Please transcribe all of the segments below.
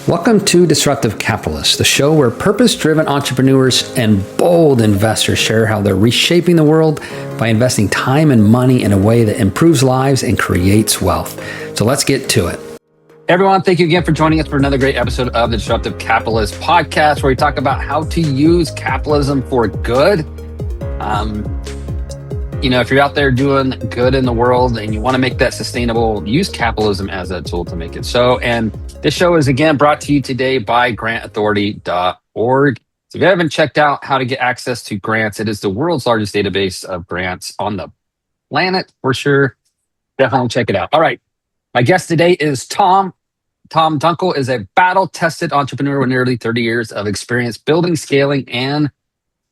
Welcome to Disruptive Capitalists, the show where purpose-driven entrepreneurs and bold investors share how they're reshaping the world by investing time and money in a way that improves lives and creates wealth. So let's get to it. Everyone, thank you again for joining us for another great episode of the Disruptive Capitalist podcast, where we talk about how to use capitalism for good. If you're out there doing good in the world and you want to make that sustainable, use capitalism as a tool to make it so. And this show is again brought to you today by grantauthority.org. So if you haven't checked out how to get access to grants, it is the world's largest database of grants on the planet for sure. Definitely check it out. All right. My guest today is Tom. Tom Dunkel is a battle-tested entrepreneur with nearly 30 years of experience building, scaling, and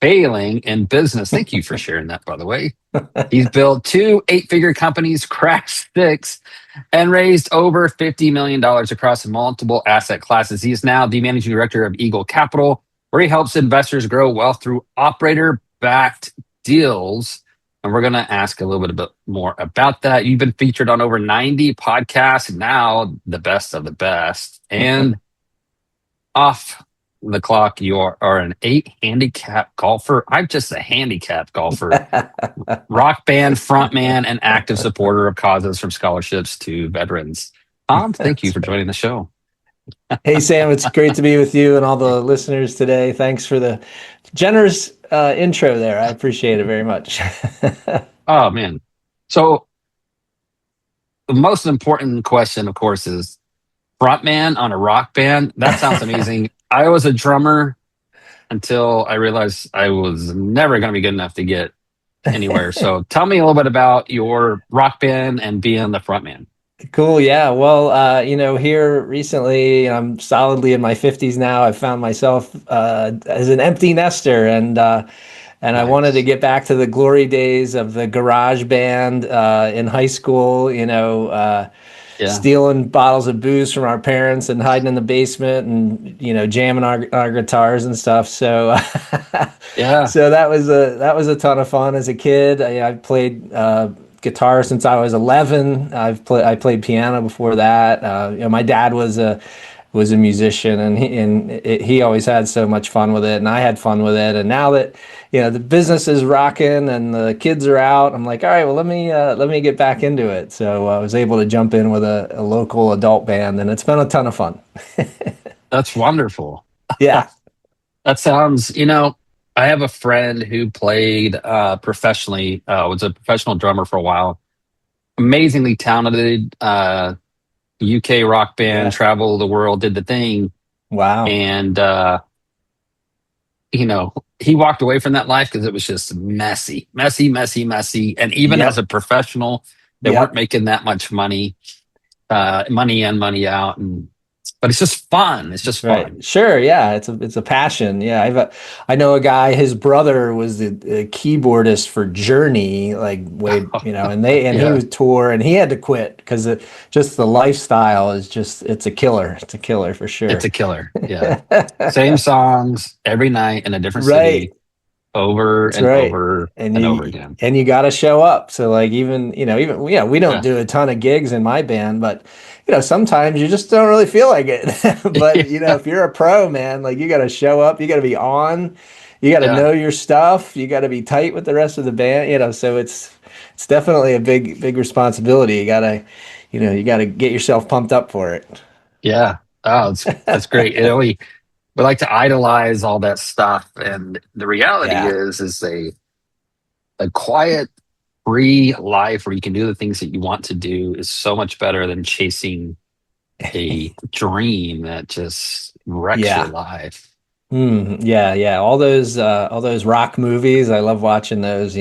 failing in business. Thank you for sharing that, by the way. He's built 2 8-figure companies, crashed 6, and raised over $50 million across multiple asset classes. He is now the managing director of Eagle Capital, where he helps investors grow wealth through operator-backed deals. And we're going to ask a little bit more about that. You've been featured on over 90 podcasts, now the best of the best. And off the clock, you are an 8 handicap golfer. I'm just a handicap golfer. Rock band frontman and active supporter of causes from scholarships to veterans. Tom, thank you for joining the show. Hey, Sam, it's great to be with you and all the listeners today. Thanks for the generous intro there. I appreciate it very much. Oh, man. So the most important question, of course, is frontman on a rock band. That sounds amazing. I was a drummer until I realized I was never going to be good enough to get anywhere. So tell me a little bit about your rock band and being the frontman. Cool. Yeah. Well, here recently, I'm solidly in my 50s now. I found myself as an empty nester, and nice. I wanted to get back to the glory days of the garage band in high school. Stealing bottles of booze from our parents and hiding in the basement and jamming our guitars and stuff. So so that was a ton of fun as a kid. I played guitar since I was 11. I played piano before that. My dad was a musician, and he always had so much fun with it, and I had fun with it. And now that the business is rocking and the kids are out, I'm like, all right, well, let me get back into it. So I was able to jump in with a local adult band, and it's been a ton of fun. That's wonderful. Yeah. That sounds, I have a friend who played professionally, was a professional drummer for a while. Amazingly talented, UK rock band, traveled the world, did the thing. Wow. And, he walked away from that life because it was just messy. And even as a professional, they weren't making that much money, money in, money out. But it's just fun. It's just fun. Right. Sure. Yeah. It's a passion. Yeah. I know a guy, his brother was the keyboardist for Journey, and he would tour, and he had to quit because just the lifestyle is it's a killer. It's a killer for sure. It's a killer. Yeah. Same songs every night in a different city. Over and over and over again. And you got to show up. So we don't do a ton of gigs in my band, but sometimes you just don't really feel like it. But if you're a pro, man, you got to show up, you got to be on, you got to know your stuff, you got to be tight with the rest of the band, so it's definitely a big responsibility. You got to get yourself pumped up for it. Yeah. Oh, that's great. We like to idolize all that stuff, and the reality is a quiet, free life where you can do the things that you want to do is so much better than chasing a dream that just wrecks your life. Yeah. All those rock movies, I love watching those.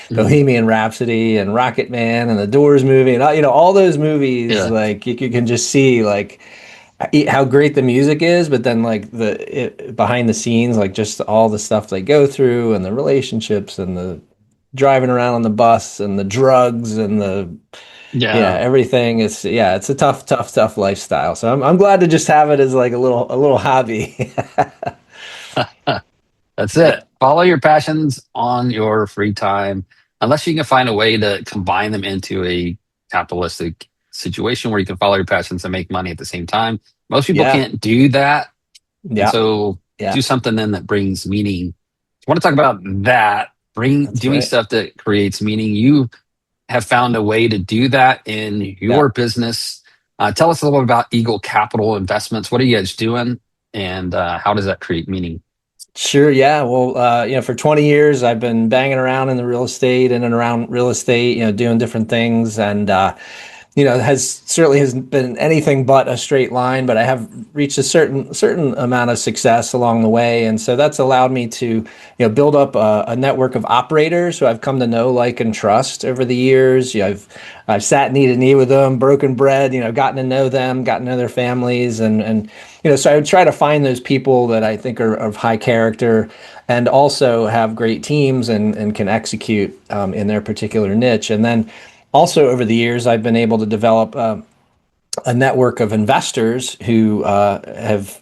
Bohemian Rhapsody and Rocket Man and the Doors movie, and all those movies. You can just see how great the music is, but then behind the scenes, just all the stuff they go through and the relationships and the driving around on the bus and the drugs and everything. It's a tough lifestyle. So I'm glad to just have it as a little hobby. That's it. Follow your passions on your free time, unless you can find a way to combine them into a capitalistic situation where you can follow your passions and make money at the same time. Most people Yeah. can't do that. And Yeah. so Yeah. do something then that brings meaning. I want to talk about that, That's doing right. stuff that creates meaning. You have found a way to do that in Yeah. your business. Tell us a little bit about Eagle Capital Investments. What are you guys doing, and how does that create meaning? Sure. Yeah. Well, for 20 years, I've been banging around in the real estate, in and around real estate, doing different things. And, has been anything but a straight line, but I have reached a certain amount of success along the way. And so that's allowed me to, build up a network of operators who I've come to know, like, and trust over the years. I've sat knee to knee with them, broken bread, gotten to know them, gotten to know their families, and so I would try to find those people that I think are of high character and also have great teams and can execute in their particular niche. And then also over the years, I've been able to develop a network of investors who have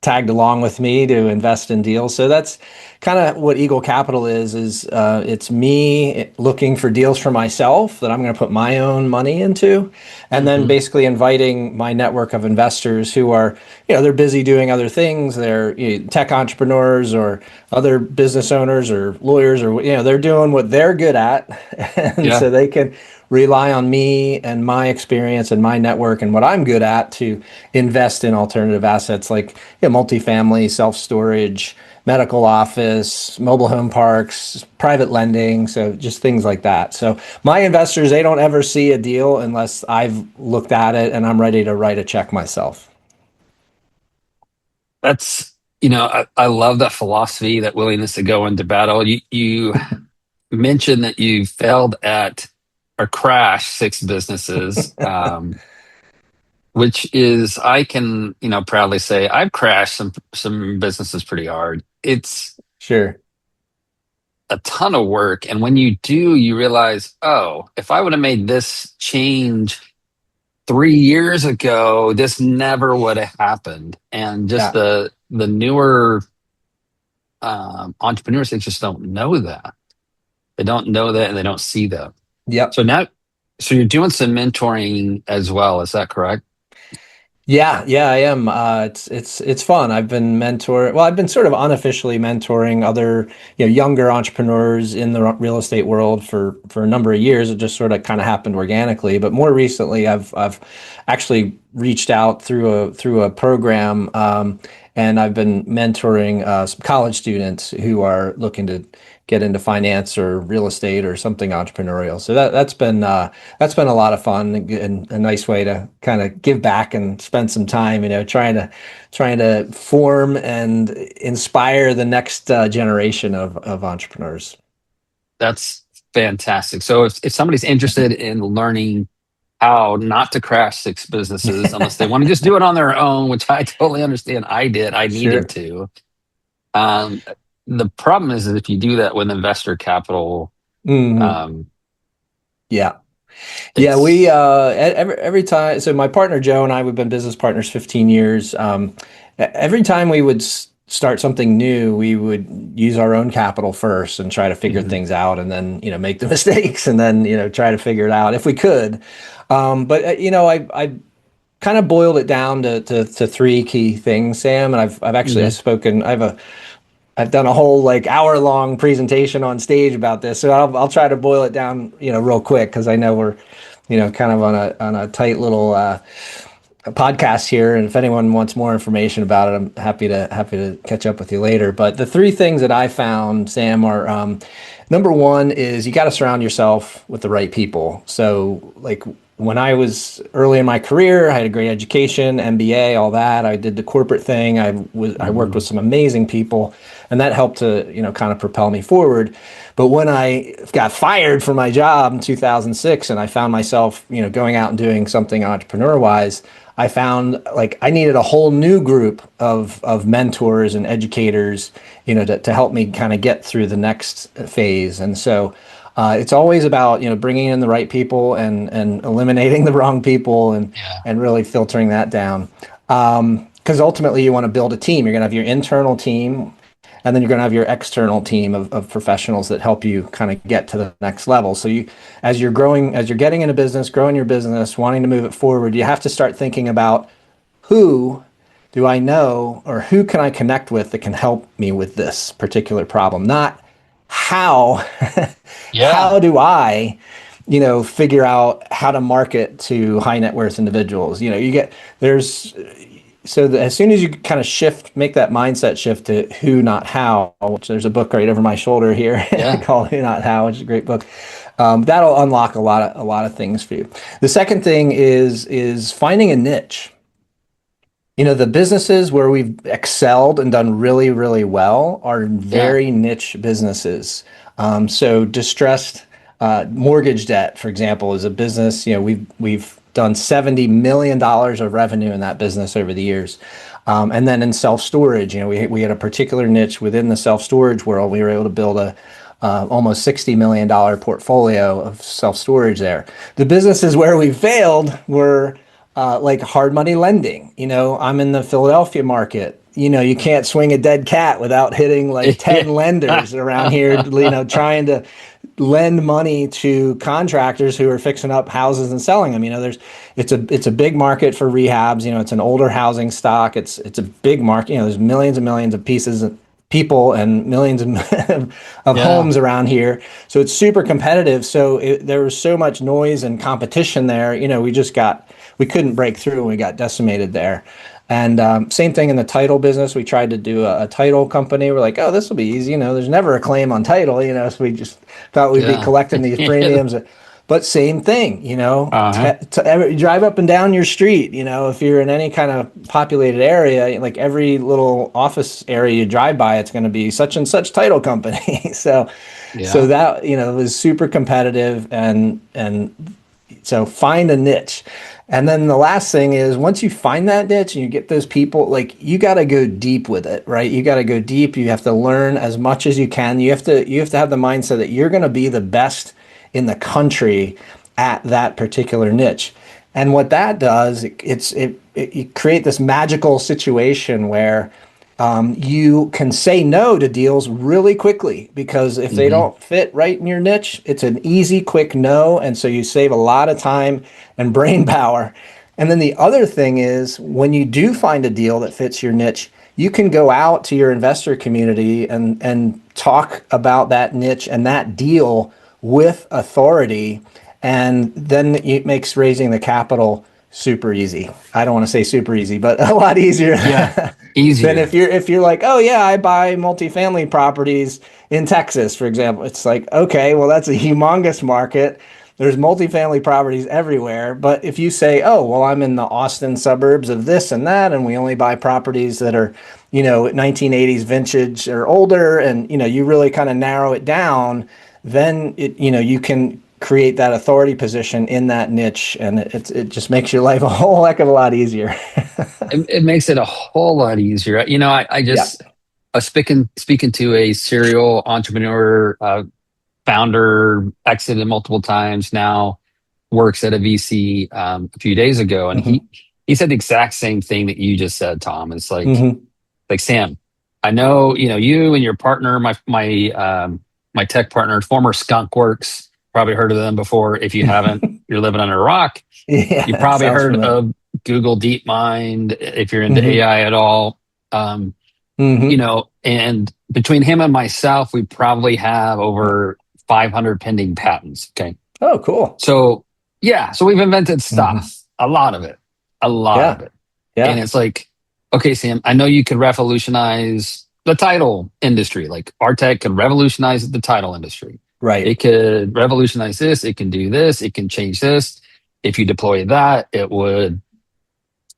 tagged along with me to invest in deals. So that's kind of what Eagle Capital is it's me looking for deals for myself that I'm going to put my own money into, and then Hmm. basically inviting my network of investors who are, they're busy doing other things. They're tech entrepreneurs or other business owners or lawyers, or they're doing what they're good at, and Yeah, so they can rely on me and my experience and my network and what I'm good at to invest in alternative assets like multifamily, self-storage, medical office, mobile home parks, private lending, so just things like that. So my investors, they don't ever see a deal unless I've looked at it and I'm ready to write a check myself. that's I love that philosophy, that willingness to go into battle. You mentioned that you failed at or crashed six businesses, which is, I can proudly say I've crashed some businesses pretty hard. It's Sure. a ton of work, and when you do, you realize, oh, if I would have made this change 3 years ago, this never would have happened. And just Yeah. the newer entrepreneurs, they just don't know that. They don't know that, and they don't see that. Yep. So now, so you're doing some mentoring as well, is that correct? Yeah, yeah, I am. It's fun. I've been sort of unofficially mentoring other, younger entrepreneurs in the real estate world for a number of years. It just sort of kind of happened organically. But more recently, I've actually reached out through a program, and I've been mentoring some college students who are looking to get into finance or real estate or something entrepreneurial. So that's been a lot of fun and a nice way to kind of give back and spend some time, trying to form and inspire the next generation of entrepreneurs. That's fantastic. So if somebody's interested in learning how not to crash six businesses, unless they want to just do it on their own, which I totally understand, I needed Sure. to. Um, the problem is that if you do that with investor capital, Hmm. um, Yeah. Yeah, we it's every time. So my partner Joe and I, we've been business partners 15 years. Every time we would start something new, we would use our own capital first and try to figure Mhm. things out, and then make the mistakes, and then try to figure it out if we could. But I kind of boiled it down to three key things, Sam. And I've actually I've Mhm. spoken. I've done a whole like hour long presentation on stage about this, so I'll try to boil it down, real quick because I know we're, kind of on a tight little podcast here. And if anyone wants more information about it, I'm happy to catch up with you later. But the three things that I found, Sam, are number one is you got to surround yourself with the right people. So like when I was early in my career, I had a great education, MBA, all that. I did the corporate thing. I worked with Mhm. some amazing people, and that helped to kind of propel me forward. But when I got fired from my job in 2006, and I found myself going out and doing something entrepreneur wise, I found like I needed a whole new group of mentors and educators, to help me kind of get through the next phase. And so it's always about bringing in the right people and eliminating the wrong people Yeah. and really filtering that down. Because ultimately you want to build a team. You're going to have your internal team, and then you're going to have your external team of professionals that help you kind of get to the next level. So as you're growing, as you're getting into business, growing your business, wanting to move it forward, you have to start thinking about who do I know, or who can I connect with that can help me with this particular problem? Not how, Yeah. how do I, figure out how to market to high net worth individuals? There's, as soon as you kind of make that mindset shift to who, not how, which there's a book right over my shoulder here Yeah. called Who, Not How, which is a great book. That'll unlock a lot of things for you. The second thing is finding a niche. The businesses where we've excelled and done really, really well are Yeah. very niche businesses. So distressed mortgage debt, for example, is a business. We've done $70 million of revenue in that business over the years. And then in self storage, we had a particular niche within the self storage world. We were able to build a almost $60 million portfolio of self storage there. The businesses where we failed were like hard money lending. I'm in the Philadelphia market. You can't swing a dead cat without hitting like 10 lenders around here, trying to lend money to contractors who are fixing up houses and selling them. It's a big market for rehabs. It's an older housing stock. It's a big market. There's millions and millions of people and millions of homes around here. So it's super competitive. So there was so much noise and competition there. We couldn't break through and we got decimated there. And same thing in the title business. We tried to do a title company. We're like, oh, this will be easy. There's never a claim on title, so we just thought we'd be collecting these premiums. But same thing, drive up and down your street, if you're in any kind of populated area, like every little office area you drive by, it's going to be such and such title company. So that, was super competitive. And so find a niche. And then the last thing is once you find that niche and you get those people, like you got to go deep with it, right? You got to go deep. You have to learn as much as you can. You have to have the mindset that you're going to be the best in the country at that particular niche. And what that does, you create this magical situation where you can say no to deals really quickly because if they don't fit right in your niche, it's an easy, quick no. And so you save a lot of time and brain power. And then the other thing is when you do find a deal that fits your niche, you can go out to your investor community and talk about that niche and that deal with authority. And then it makes raising the capital super easy. I don't want to say super easy, but a lot easier. Yeah. Easier. Than if you're like, oh yeah, I buy multifamily properties in Texas, for example. It's like, okay, well that's a humongous market. There's multifamily properties everywhere. But if you say, oh, well, I'm in the Austin suburbs of this and that, and we only buy properties that are, 1980s vintage or older, and you really kind of narrow it down, then you can create that authority position in that niche, and it just makes your life a whole heck of a lot easier. It makes it a whole lot easier. I just speaking to a serial entrepreneur, founder, exited multiple times, now works at a VC a few days ago, and he said the exact same thing that you just said, Tom. It's like Sam, I know you and your partner, my tech partner, former Skunk Works. Probably heard of them before. If you haven't, you're living under a rock. You probably heard of Google DeepMind if you're into AI at all. And between him and myself, we probably have over 500 pending patents. Okay. Oh, cool. So we've invented stuff, a lot of it. Yeah. And it's like, okay, Sam, I know you could revolutionize the title industry. Like our tech could revolutionize the title industry. Right. It could revolutionize this. It can do this. It can change this. If you deploy that, it would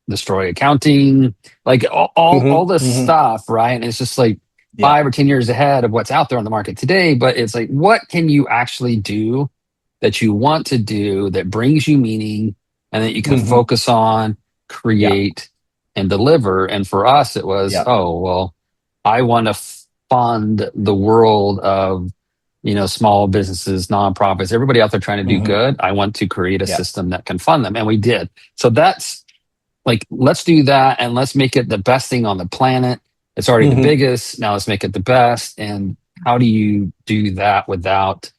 destroy accounting, like all this stuff, right? And it's just like 5 or 10 years ahead of what's out there on the market today. But it's like, what can you actually do that you want to do that brings you meaning and that you can focus on, create, and deliver? And for us, it was, I want to fund the world of small businesses, nonprofits, everybody out there trying to do good. I want to create a system that can fund them. And we did. So that's like, let's do that and let's make it the best thing on the planet. It's already the biggest. Now let's make it the best. And how do you do that without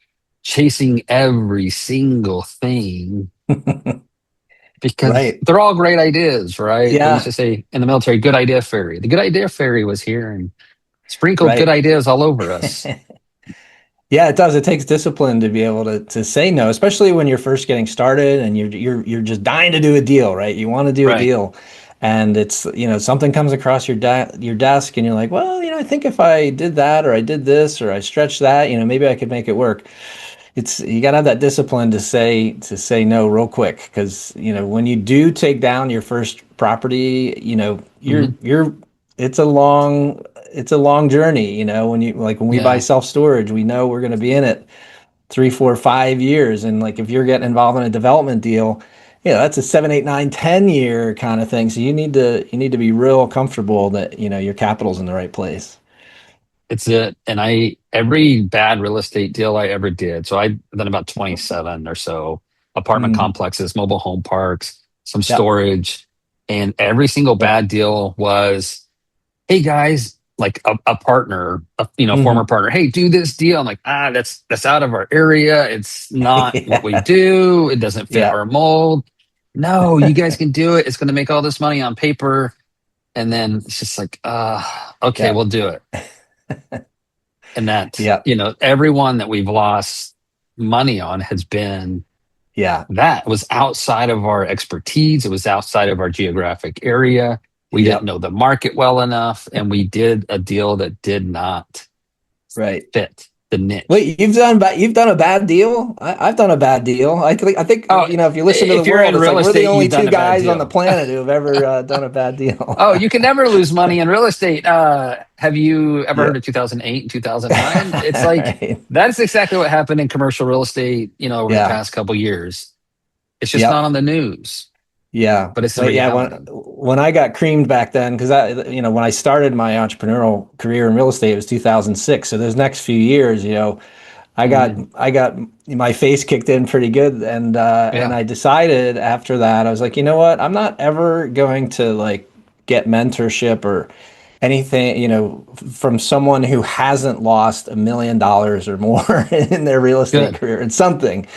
chasing every single thing? because Right. they're all great ideas, right? We used Yeah. to say in the military, good idea fairy. The good idea fairy was here and sprinkled good Right. ideas all over us. Yeah, it does. It takes discipline to be able to say no, especially when you're first getting started and you're just dying to do a deal, right? You want to do a Right. deal, and it's something comes across your desk, and you're like, well, I think if I did that or I did this or I stretched that, maybe I could make it work. It's you got to have that discipline to say no real quick because when you do take down your first property, Hmm. you're it's a long journey. When we buy Yeah. self storage, we know we're going to be in it 3, 4, 5 years, and like if you're getting involved in a development deal, that's a 7, 8, 9, 10 year kind of thing. So you need to be real comfortable that your capital's in the right place. It's it. And every bad real estate deal I ever did, so I've done about 27 or so apartment Mm. complexes, mobile home parks, some Yep. storage, and every single Yep. bad deal was, hey guys, like a partner, former Hmm. partner, hey, do this deal. I'm like, that's out of our area. It's not what we Yeah. do. It doesn't fit Yeah. our mold. No, you guys can do it. It's going to make all this money on paper. And then it's just like, okay, Yeah. we'll do it. And that, Yeah. everyone that we've lost money on has been Yeah. that was outside of our expertise. It was outside of our geographic area. We didn't Yep. know the market well enough, and we did a deal that did not Right. fit the niche. Wait, you've done a bad deal? I've done a bad deal. I think Oh, if you listen to the if you're world, in it's like real we're the estate, only you've two done a bad guys on the deal. planet who have ever done a bad deal. Oh, you can never lose money in real estate. Have you ever Yeah. heard of 2008 and 2009? It's like Right. that's exactly what happened in commercial real estate, over the Yeah. past couple years. It's just not Yep. on the news, Yeah. but it's the Well, yeah. When reality. when I got creamed back then, because when I started my entrepreneurial career in real estate, it was 2006. So those next few years, I got Mhm. I got my face kicked in pretty good, and Yeah. I decided after that I was like, you know what? I'm not ever going to like get mentorship or anything, from someone who hasn't lost $1 million or more in their real estate Good. career. It's something,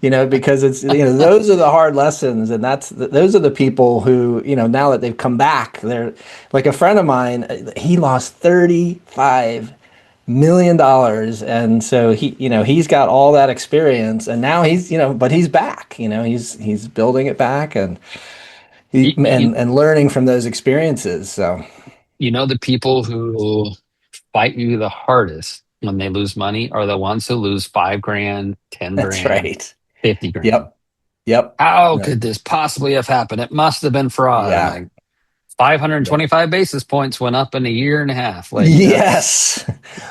because it's those are the hard lessons, and those are the people who now that they've come back, they're like a friend of mine. He lost $35 million, and so he's got all that experience, and now but he's back. He's building it back, and he You, you, and learning from those experiences. So the people who fight you the hardest when they lose money are the ones who lose 5 grand, 10 that's grand, right. 50 grand. Yep. Yep. How Yeah. could this possibly have happened? It must have been fraud. I'm Yeah. like, Yeah. 525 basis points went up in a year and a half. Like Yes.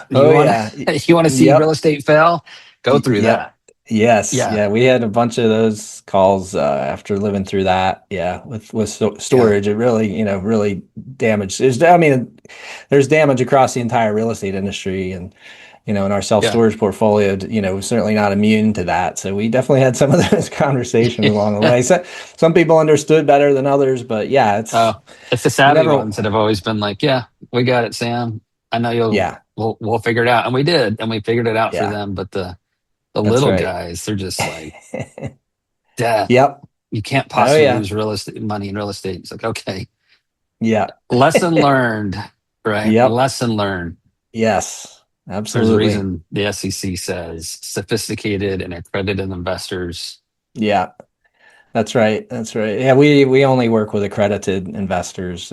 you Oh want yeah. to, you want to see real Yep. estate fail? Go through Yep. that. Yes. Yeah. Yeah. We had a bunch of those calls after living through that. Yeah. With Yeah. storage, it really, really damaged. There's damage across the entire real estate industry, and in our self Yeah. storage portfolio, we're certainly not immune to that. So we definitely had some of those conversations along the way. So some people understood better than others, but yeah, Oh, it's the you savvy never. ones that have always been like, yeah, we got it, Sam. I know Yeah. we'll figure it out. And we did, and we figured it out for Yeah. them. But the That's little right. guys, they're just like, Dad, Yep. you can't Oh possibly yeah. lose real estate money in real estate. It's like, okay, Yeah. lesson learned, right? Yep. Lesson learned. Yes. There's a Absolutely. reason the SEC says sophisticated and accredited investors. Yeah. That's right. That's right. Yeah, we only work with accredited investors,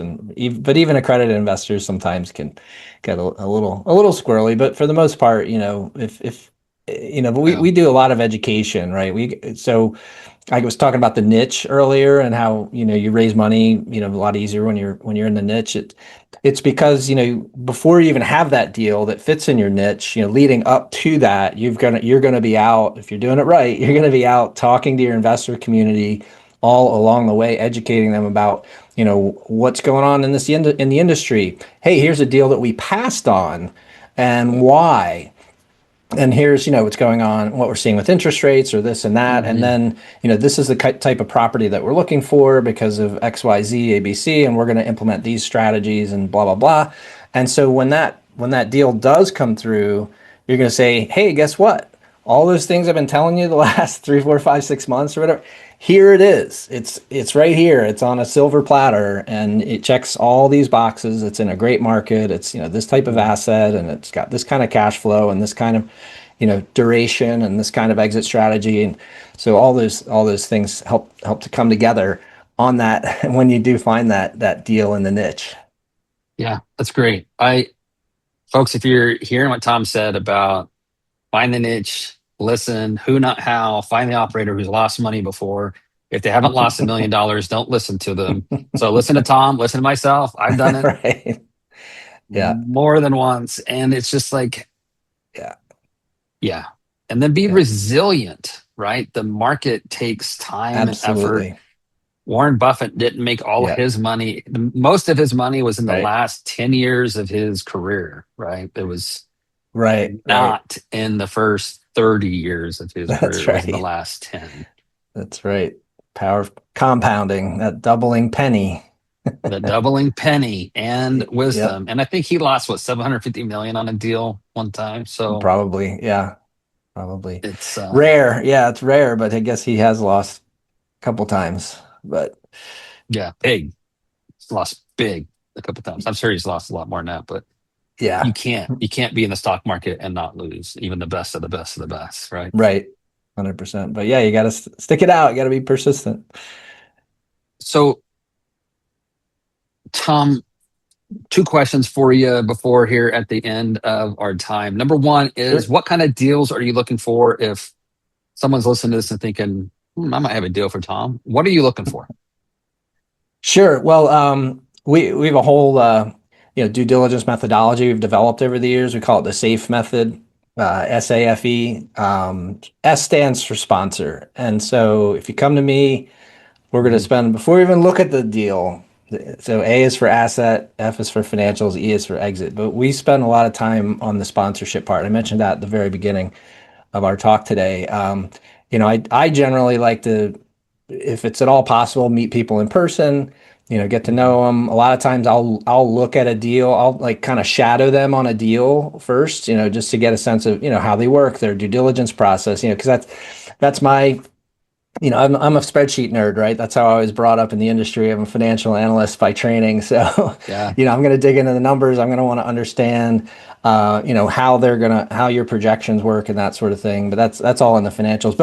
but even accredited investors sometimes can get a little squirrely. But for the most part, if but we Yeah. we do a lot of education, right? I was talking about the niche earlier and how, you raise money, a lot easier when you're in the niche. It's because, before you even have that deal that fits in your niche, leading up to that, you're gonna be out, if you're doing it right, you're gonna be out talking to your investor community all along the way, educating them about, what's going on in the industry. Hey, here's a deal that we passed on and why, and here's what's going on, what we're seeing with interest rates or this and that, and Hmm. then this is the type of property that we're looking for because of XYZ ABC, and we're going to implement these strategies and blah blah blah. And so when that deal does come through, you're going to say, hey, guess what, all those things I've been telling you the last 3, 4, 5, 6 months or whatever, here it is. It's right here. It's on a silver platter, and it checks all these boxes. It's in a great market. It's, this type of asset, and it's got this kind of cash flow and this kind of, duration and this kind of exit strategy. And so all those things help to come together on that when you do find that deal in the niche. Yeah, that's great. Folks, if you're hearing what Tom said about find the niche, listen, who, not how, find the operator who's lost money before. If they haven't lost $1 million, don't listen to them. So listen to Tom, listen to myself. I've done it Right. Yeah. more than once. And it's just like, Yeah. yeah. And then be Yeah. resilient, right? The market takes time and effort. Absolutely. Warren Buffett didn't make all Yeah. his money. Most of his money was in the Right. last 10 years of his career, right? It was Right. not in the first 30 years of his career. That's It was in the right. last 10. That's right. Power of compounding, that doubling penny. The doubling penny and Yep. wisdom. And I think he lost, what, 750 million on a deal one time. So Probably. Yeah. Probably. it's Rare. Yeah, it's rare, but I guess he has lost a couple times. But yeah, big. He's lost big a couple times. I'm sure he's lost a lot more than that, but yeah. you can't be in the stock market and not lose, even the best of the best of the best, right? Right. 100%. But yeah, you got to stick it out. You got to be persistent. So, Tom, 2 questions for you before here at the end of our time. Number one is, Sure. what kind of deals are you looking for if someone's listening to this and thinking, I might have a deal for Tom? What are you looking for? Sure. Well, we have a whole due diligence methodology we've developed over the years. We call it the SAFE method, SAFE. S stands for sponsor. And so if you come to me, we're going to spend, before we even look at the deal, so A is for asset, F is for financials, E is for exit. But we spend a lot of time on the sponsorship part. I mentioned that at the very beginning of our talk today. I generally like to, if it's at all possible, meet people in person, get to know them. A lot of times I'll look at a deal. I'll like kind of shadow them on a deal first, just to get a sense of, how they work, their due diligence process, because that's my, I'm a spreadsheet nerd, right? That's how I was brought up in the industry. I'm a financial analyst by training. So, Yeah. I'm going to dig into the numbers. I'm going to want to understand, how how your projections work and that sort of thing. But that's all in the financials.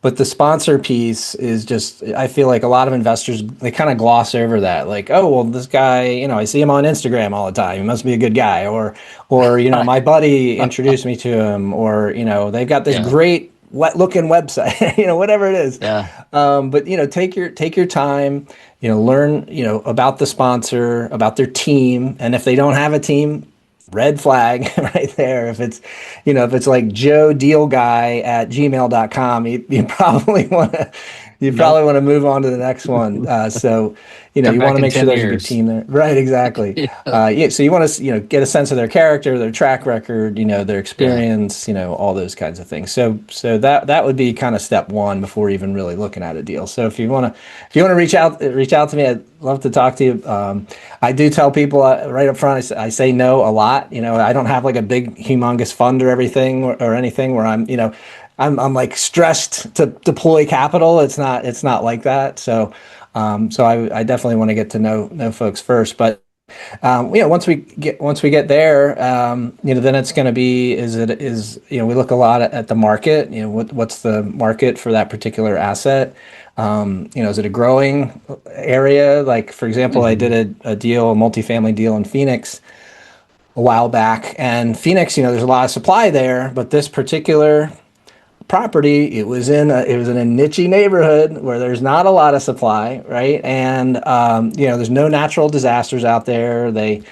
But the sponsor piece is just, I feel like a lot of investors, they kind of gloss over that. Like, oh, well, this guy, I see him on Instagram all the time. He must be a good guy. Or, my buddy introduced me to him, or, they've got this great looking website, whatever it is. Yeah. But take your time, learn, about the sponsor, about their team. And if they don't have a team, red flag right there. If it's like JoeDealGuy at gmail.com, you probably want to move on to the next one. So, you want to make sure there's a good team there. Right. Exactly. So you want to, get a sense of their character, their track record, their experience, all those kinds of things. So that would be kind of step one before even really looking at a deal. So if you want to reach out to me, I'd love to talk to you. I do tell people right up front, I say no a lot. I don't have like a big, humongous fund or everything or anything where I'm like stressed to deploy capital. It's not like that. So I definitely want to get to know folks first. But once we get there, then it's going to be, we look a lot at the market. What's the market for that particular asset? Is it a growing area? Like, for example, I did a multifamily deal in Phoenix a while back, and Phoenix, there's a lot of supply there, but this particular property, it was in a niche neighborhood where there's not a lot of supply, right? And there's no natural disasters out there. The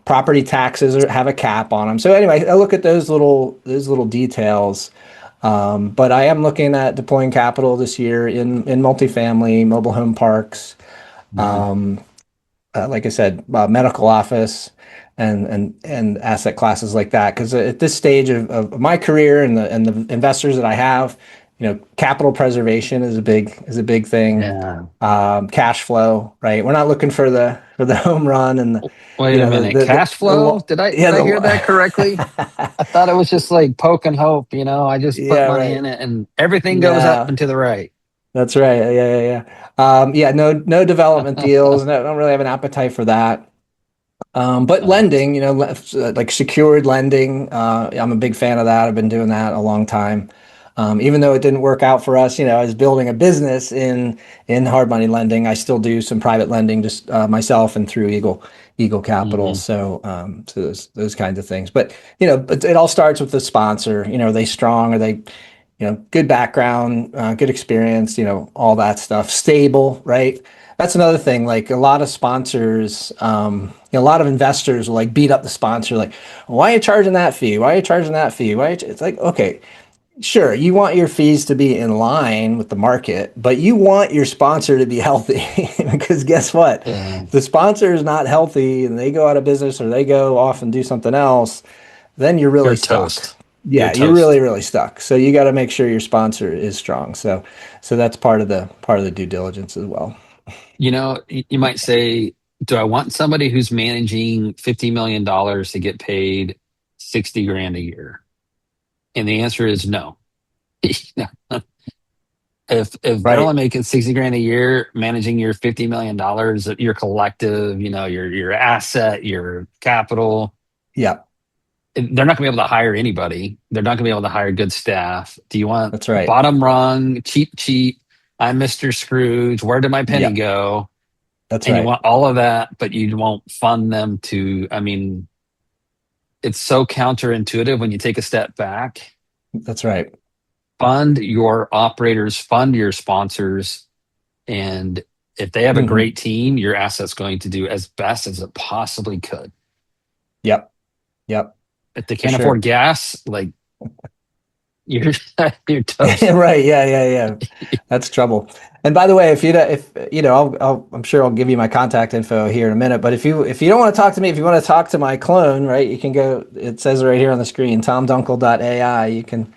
property taxes have a cap on them. So anyway, I look at those little details. But I am looking at deploying capital this year in multifamily, mobile home parks, like I said, medical office, and asset classes like that. Because at this stage of my career and the investors that I have, capital preservation is a big thing. Yeah. Cash flow, right? We're not looking for the home run and Wait a minute. Cash flow? yeah, Did I hear that correctly? I thought it was just like poke and hope, I just put yeah, money right. in it and everything goes up No, and to the right. that's right. Yeah, yeah, yeah. Yeah, no development deals. No, don't really have an appetite for that. But Uh, lending, like secured lending, I'm a big fan of that. I've been doing that a long time. Even though it didn't work out for us, I was building a business in hard money lending. I still do some private lending, just myself and through Eagle Capital. mhm. So those kinds of things. But it all starts with the sponsor. Are they strong? Are they good background, good experience? All that stuff. Stable, right? That's another thing. Like a lot of sponsors, a lot of investors will like beat up the sponsor, like, why are you charging that fee? Why are you charging that fee? It's like, okay, sure, you want your fees to be in line with the market, but you want your sponsor to be healthy because guess what? Yeah. If the sponsor is not healthy and they go out of business or they go off and do something else, then you're You're really stuck. toast. You're Yeah, you're really, toast. really stuck. So you got to make sure your sponsor is strong. So that's part of the due diligence as well. You might say, do I want somebody who's managing $50 million to get paid 60 grand a year? And the answer is no. If they're only Right. making 60 grand a year, managing your $50 million, your collective, your asset, your capital, Yeah, they're not gonna be able to hire anybody. They're not gonna be able to hire good staff. Do you want that's right. bottom rung, cheap, cheap? I'm Mr. Scrooge. Where did my penny Yeah, go? that's And you right. want all of that, but you won't fund them to, it's so counterintuitive when you take a step back. That's right. Fund your operators, fund your sponsors, and if they have a Hmm. great team, your asset's going to do as best as it possibly could. Yep. Yep. If they For can't afford sure. gas, like you're you're toast. Right. Yeah. Yeah. Yeah. That's trouble. And by the way, if I'm sure I'll give you my contact info here in a minute. But if you don't want to talk to me, if you want to talk to my clone, right, you can go. It says right here on the screen, tomdunkel.ai. You can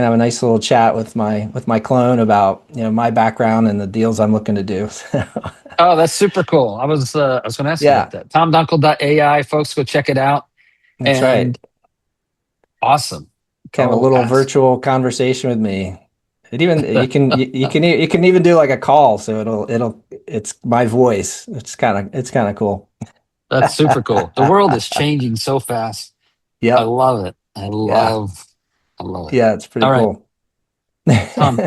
have a nice little chat with my clone about my background and the deals I'm looking to do. Oh, that's super cool. I was going to ask you about Yeah, that. TomDunkel.ai, folks, go check it out. that's right. And awesome. Can have a Go little ask. virtual conversation with me. It even you can even do like a call, so it's my voice. It's kind of cool. That's super cool. The world is changing so fast. I Yep. love it. Yeah. I love it. Yeah, it's pretty All right, cool. Tom,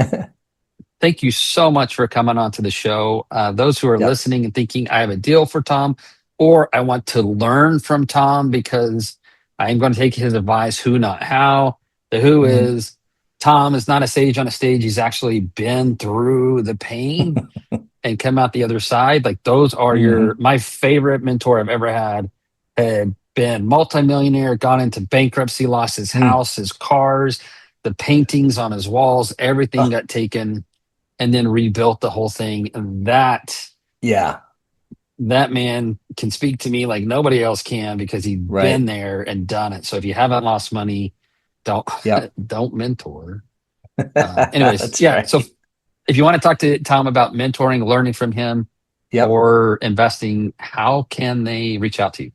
thank you so much for coming on to the show. Those who are Yep. listening and thinking I have a deal for Tom, or I want to learn from Tom because I am going to take his advice, who, not how. The who Mhm. is Tom is not a sage on a stage. He's actually been through the pain and come out the other side. Like those are Mhm. my favorite mentor I've ever had been multimillionaire, gone into bankruptcy, lost his Mm. house, his cars, the paintings on his walls, everything Oh, got taken and then rebuilt the whole thing. And yeah. that man can speak to me like nobody else can because he's been Right. there and done it. So if you haven't lost money, don't Yep. don't mentor. Anyways, That's yeah. So right. if you want to talk to Tom about mentoring, learning from him, Yep. or investing, how can they reach out to you?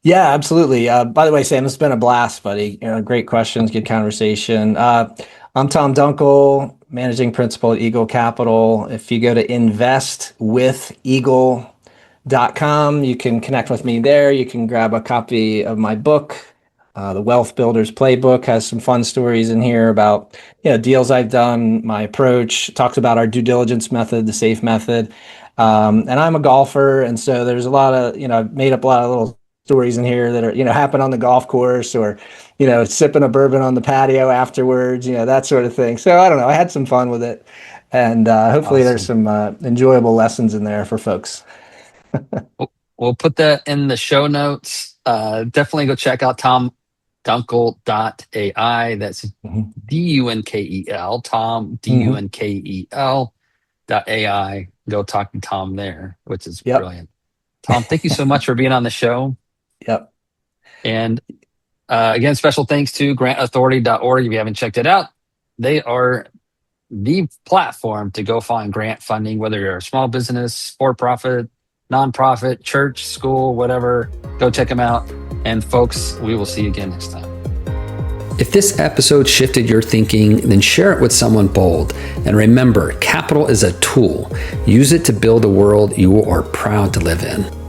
Yeah, absolutely. By the way, Sam, it's been a blast, buddy. Great questions, good conversation. I'm Tom Dunkel, managing principal at Eagle Capital. If you go to investwitheagle.com, you can connect with me there. You can grab a copy of my book. The Wealth Builders Playbook has some fun stories in here about deals I've done, my approach. Talks about our due diligence method, the SAFE method. And I'm a golfer, and so there's a lot of I've made up a lot of little stories in here that are happen on the golf course or sipping a bourbon on the patio afterwards, that sort of thing. So I don't know, I had some fun with it, and hopefully there's Awesome. some enjoyable lessons in there for folks. We'll put that in the show notes. Definitely go check out tomdunkel.ai. That's Mhm. Dunkel, Tom, Mhm. Dunkel.ai. Go talk to Tom there, which is Yep. brilliant. Tom, thank you so much for being on the show. Yep. And again, special thanks to grantauthority.org. If you haven't checked it out, they are the platform to go find grant funding, whether you're a small business, for-profit, nonprofit, church, school, whatever. Go check them out. And folks, we will see you again next time. If this episode shifted your thinking, then share it with someone bold. And remember, capital is a tool. Use it to build a world you are proud to live in.